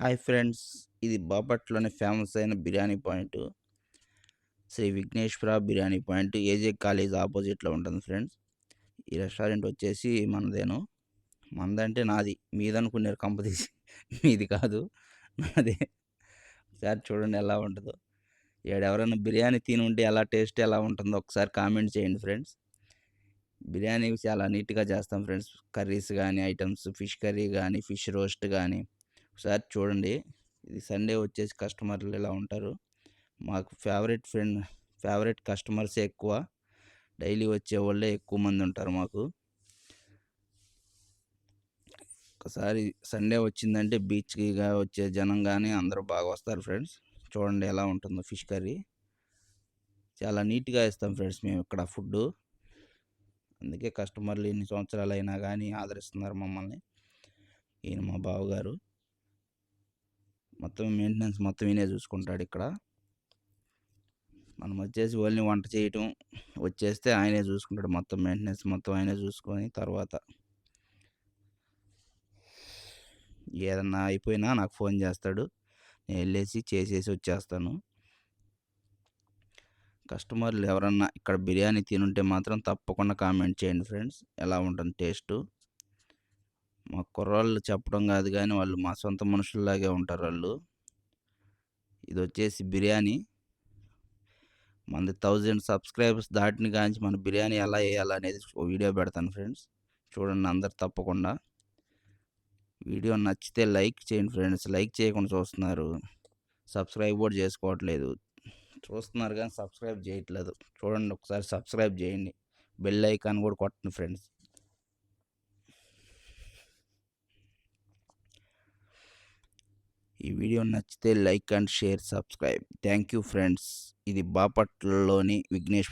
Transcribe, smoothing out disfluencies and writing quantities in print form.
Hi friends, ఇది బాపట్లలోని famous అయిన biryani point. Shri Vighneshwara biryani point AJ college ఆపోజిట్లో ఉంటుంది ఫ్రెండ్స్. ఈ రెస్టారెంట్ వచ్చేసి మనదేను. మనదంటే నాది. మీదనుకున్నారు కంపదీసి. మీది కాదు, నాదే. ఒకసారి చూడండి ఎలా ఉంటుందో. ఎవరైనా బిర్యానీ తిని ఉంటే ఎలా ఉంటుందో ఒకసారి కామెంట్ చేయండి ఫ్రెండ్స్. బిర్యానీ చాలా నీట్గా చేస్తాం ఫ్రెండ్స్. కర్రీస్ కానీ, ఐటమ్స్ ఫిష్ కర్రీ కానీ, ఫిష్ రోస్ట్ కానీ ఒకసారి చూడండి. ఇది సండే వచ్చేసి కస్టమర్లు ఇలా ఉంటారు. మాకు ఫేవరెట్ కస్టమర్సే ఎక్కువ. డైలీ వచ్చేవాళ్ళే ఎక్కువ మంది ఉంటారు మాకు. ఒకసారి సండే వచ్చిందంటే బీచ్‌కిగా వచ్చే జనం గానీ అందరూ బాగా వస్తారు ఫ్రెండ్స్. చూడండి ఎలా ఉంటుందో ఫిష్ కర్రీ. చాలా నీట్‌గా ఇస్తాం ఫ్రెండ్స్ మేము ఇక్కడ ఫుడ్డు. అందుకే కస్టమర్లు ఎన్ని సంవత్సరాలైనా గానీ ఆదరిస్తున్నారు మమ్మల్ని. ఈయన మా బావగారు. మొత్తం మెయింటెనెన్స్ మొత్తం ఈయనే చూసుకుంటాడిక్కడ. మనం వచ్చేసి ఓన్లీ వంట చేయటం, వచ్చేస్తే ఆయనే చూసుకుంటాడు. మొత్తం మెయింటెనెన్స్ మొత్తం ఆయనే చూసుకొని తర్వాత ఏదన్నా అయిపోయినా నాకు ఫోన్ చేస్తాడు. నేను వెళ్ళేసి చేసేసి వచ్చేస్తాను. కస్టమర్లు ఎవరన్నా ఇక్కడ బిర్యానీ తినుంటే మాత్రం తప్పకుండా కామెంట్ చేయండి ఫ్రెండ్స్. ఎలా ఉంటుంది టేస్టు. మా కుర్రోళ్ళు చెప్పడం కాదు కానీ వాళ్ళు మా సొంత మనుషుల్లాగే ఉంటారు వాళ్ళు. ఇది వచ్చేసి బిర్యానీ. మనది 1000 సబ్స్క్రైబర్స్ దాటిన కాంచి మన బిర్యానీ ఎలా వేయాలనేది ఓ వీడియో పెడతాను ఫ్రెండ్స్. చూడండి అందరు తప్పకుండా. వీడియో నచ్చితే లైక్ చేయండి ఫ్రెండ్స్. లైక్ చేయకుండా చూస్తున్నారు. సబ్స్క్రైబ్ కూడా చేసుకోవట్లేదు. చూస్తున్నారు కానీ సబ్స్క్రైబ్ చేయట్లేదు. చూడండి ఒకసారి సబ్స్క్రైబ్ చేయండి. బెల్ ఐకాన్ కూడా కొట్టండి ఫ్రెండ్స్. ఈ వీడియో నచ్చితే like and share subscribe. Thank you friends. ఇది బాపట్లలోని విఘ్నేశ్వర